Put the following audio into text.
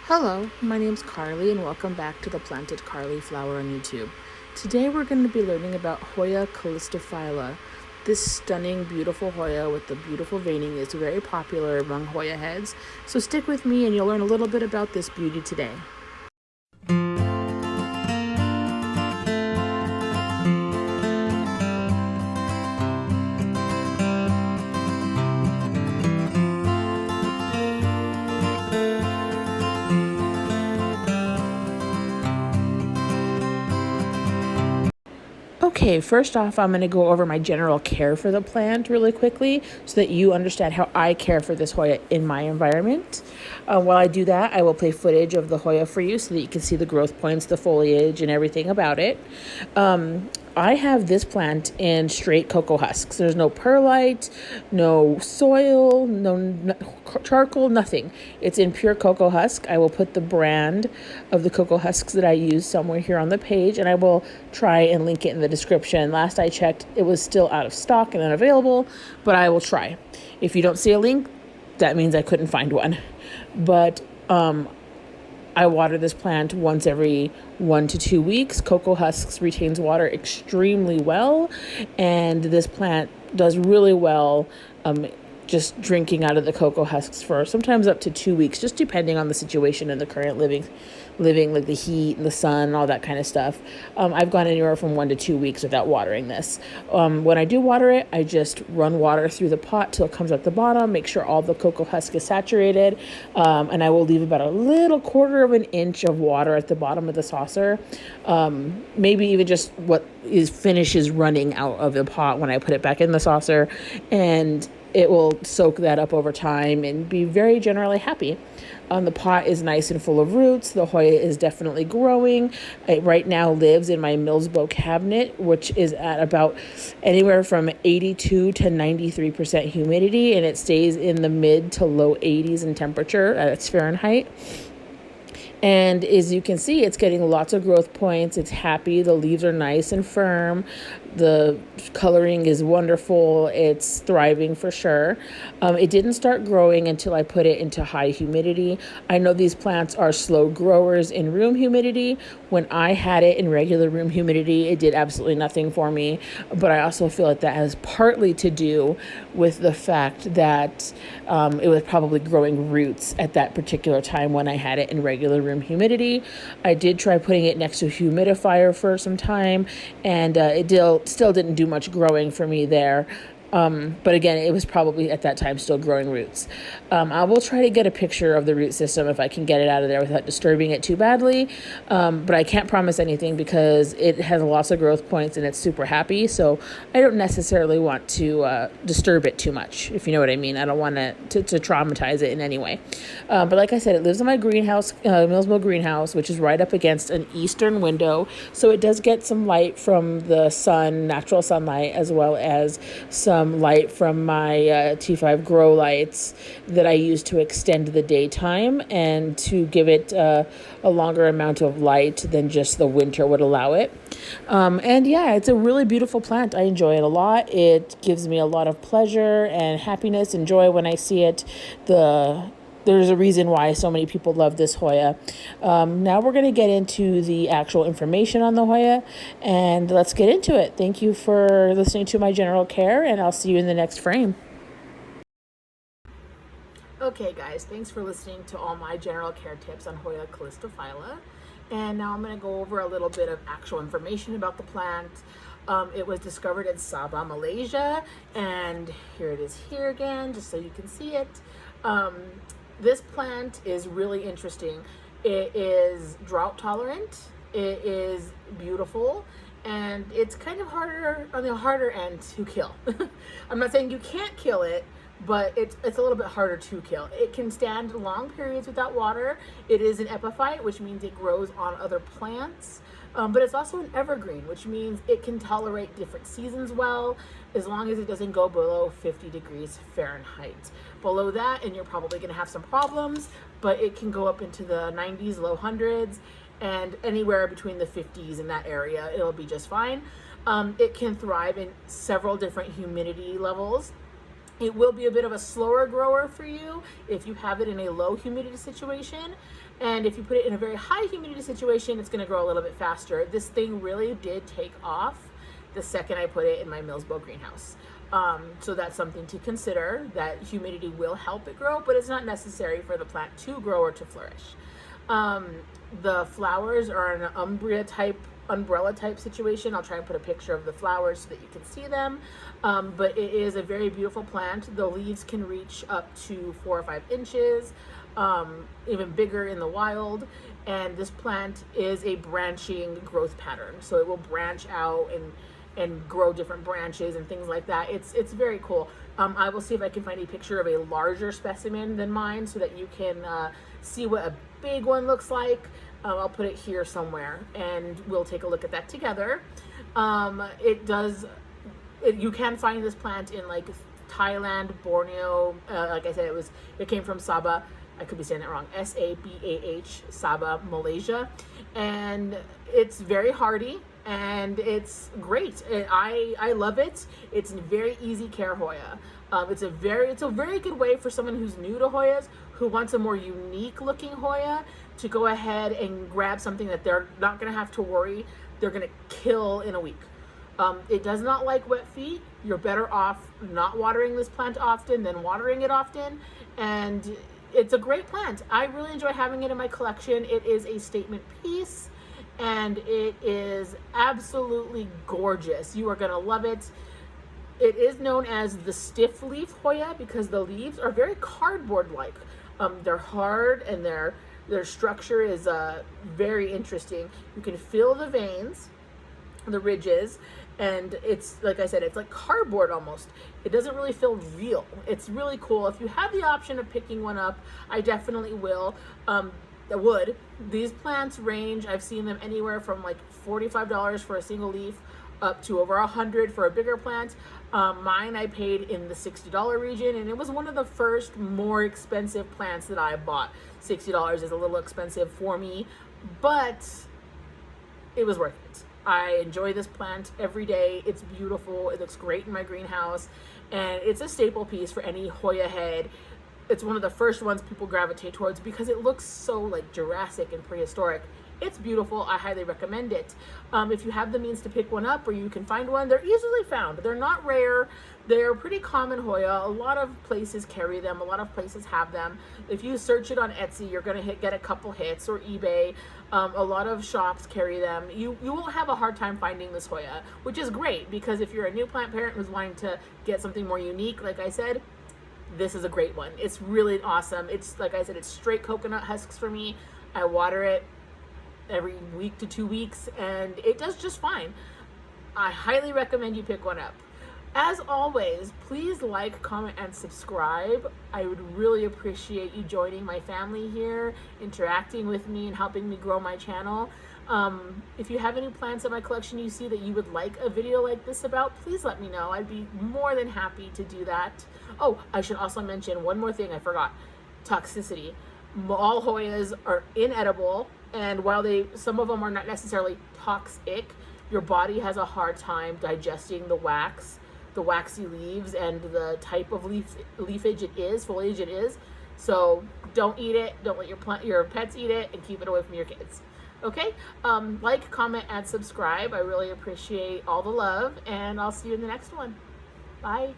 Hello, my name's Carly and welcome back to the Planted Carly Flower on YouTube. Today we're going to be learning about Hoya Callistophylla. This stunning, beautiful Hoya with the beautiful veining is very popular among Hoya heads, so stick with me and you'll learn a little bit about this beauty today. Okay, first off, I'm going to go over my general care for the plant really quickly so that you understand how I care for this Hoya in my environment. While I do that, I will play footage of the Hoya for you so that you can see the growth points, the foliage, and everything about it. I have this plant in straight cocoa husks. There's no perlite, no soil, no charcoal, nothing. It's in pure cocoa husk. I will put the brand of the cocoa husks that I use somewhere here on the page, and I will try and link it in the description. Last I checked, it was still out of stock and unavailable, but I will try. If you don't see a link, that means I couldn't find one. But I water this plant once every 1 to 2 weeks. Cocoa husks retains water extremely well, and this plant does really well just drinking out of the cocoa husks for sometimes up to 2 weeks, just depending on the situation and the current living like the heat and the sun, all that kind of stuff. I've gone anywhere from 1 to 2 weeks without watering this. When I do water it, I just run water through the pot till it comes at the bottom, make sure all the cocoa husk is saturated, and I will leave about a little 1/4 of an inch of water at the bottom of the saucer. Maybe even just what finishes running out of the pot when I put it back in the saucer, and it will soak that up over time and be very generally happy. The pot is nice and full of roots. The Hoya is definitely growing. It right now lives in my Millsbo cabinet, which is at about anywhere from 82 to 93% humidity, and it stays in the mid to low 80s in temperature. That's Fahrenheit. And as you can see, it's getting lots of growth points. It's happy. The leaves are nice and firm. The coloring is wonderful. It's thriving for sure. It didn't start growing until I put it into high humidity. I know these plants are slow growers in room humidity. When I had it in regular room humidity, it did absolutely nothing for me. But I also feel like that has partly to do with the fact that it was probably growing roots at that particular time when I had it in regular room humidity. I did try putting it next to a humidifier for some time, and it still didn't do much growing for me there. But again, it was probably at that time still growing roots. I will try to get a picture of the root system if I can get it out of there without disturbing it too badly. But I can't promise anything because it has lots of growth points and it's super happy. So I don't necessarily want to disturb it too much, if you know what I mean. I don't want to traumatize it in any way. But like I said, it lives in my greenhouse, Millsbo greenhouse, which is right up against an eastern window. So it does get some light from the sun, natural sunlight, as well as some light from my T5 grow lights that I use to extend the daytime and to give it a longer amount of light than just the winter would allow it. And yeah, it's a really beautiful plant. I enjoy it a lot. It gives me a lot of pleasure and happiness and joy when I see it. There's a reason why so many people love this Hoya. Now we're going to get into the actual information on the Hoya, and let's get into it. Thank you for listening to my general care, and I'll see you in the next frame. Okay, guys, thanks for listening to all my general care tips on Hoya Callistophylla. And now I'm going to go over a little bit of actual information about the plant. It was discovered in Sabah, Malaysia, and here it is here again, just so you can see it. This plant is really interesting. It is drought tolerant, it is beautiful, and it's kind of harder on the harder end to kill. I'm not saying you can't kill it, but it's a little bit harder to kill. It can stand long periods without water. It is an epiphyte, which means it grows on other plants. But it's also an evergreen, which means it can tolerate different seasons well, as long as it doesn't go below 50 degrees Fahrenheit. Below that, and you're probably going to have some problems, but it can go up into the 90s, low hundreds, and anywhere between the 50s in that area, it'll be just fine. It can thrive in several different humidity levels. It will be a bit of a slower grower for you if you have it in a low humidity situation. And if you put it in a very high humidity situation, it's going to grow a little bit faster. This thing really did take off the second I put it in my Millsbo greenhouse. So that's something to consider, that humidity will help it grow, but it's not necessary for the plant to grow or to flourish. The flowers are an umbrella type situation. I'll try and put a picture of the flowers so that you can see them. But it is a very beautiful plant. The leaves can reach up to 4 or 5 inches, even bigger in the wild. And this plant is a branching growth pattern. So it will branch out and grow different branches and things like that. It's very cool. I will see if I can find a picture of a larger specimen than mine so that you can see what a big one looks like. I'll put it here somewhere and we'll take a look at that together. You can find this plant in like Thailand, Borneo. Like I said, it came from Sabah. I could be saying that wrong. Sabah, Sabah, Malaysia. And it's very hardy and it's great. I love it. It's a very easy care Hoya. It's a very good way for someone who's new to Hoyas, who wants a more unique looking Hoya, to go ahead and grab something that they're not going to have to worry they're going to kill in a week. It does not like wet feet. You're better off not watering this plant often than watering it often. And it's a great plant. I really enjoy having it in my collection. It is a statement piece and it is absolutely gorgeous. You are going to love it. It is known as the stiff leaf Hoya because the leaves are very cardboard-like. They're hard and their structure is very interesting. You can feel the veins, the ridges, and it's, like I said, it's like cardboard almost. It doesn't really feel real. It's really cool. If you have the option of picking one up, I definitely will. I would. These plants range, I've seen them anywhere from like $45 for a single leaf up to over $100 for a bigger plant. Mine I paid in the $60 region, and it was one of the first more expensive plants that I bought. $60 is a little expensive for me, but it was worth it. I enjoy this plant every day. It's beautiful. It looks great in my greenhouse, and it's a staple piece for any Hoya head. It's one of the first ones people gravitate towards because it looks so like Jurassic and prehistoric. It's beautiful. I highly recommend it. If you have the means to pick one up or you can find one, they're easily found. They're not rare. They're pretty common Hoya. A lot of places carry them. A lot of places have them. If you search it on Etsy, you're going to get a couple hits, or eBay. A lot of shops carry them. You won't have a hard time finding this Hoya, which is great because if you're a new plant parent who's wanting to get something more unique, like I said, this is a great one. It's really awesome. It's, like I said, it's straight coconut husks for me. I water it every week to 2 weeks and it does just fine. I highly recommend you pick one up. As always, please like, comment, and subscribe. I would really appreciate you joining my family here, interacting with me and helping me grow my channel. If you have any plants in my collection you see that you would like a video like this about, please let me know. I'd be more than happy to do that. Oh, I should also mention one more thing I forgot. Toxicity. All Hoyas are inedible, and while some of them are not necessarily toxic, your body has a hard time digesting the wax, the waxy leaves, and the type of foliage it is. So don't eat it. Don't let your pets eat it, and keep it away from your kids. Okay? Like, comment, and subscribe. I really appreciate all the love, and I'll see you in the next one. Bye.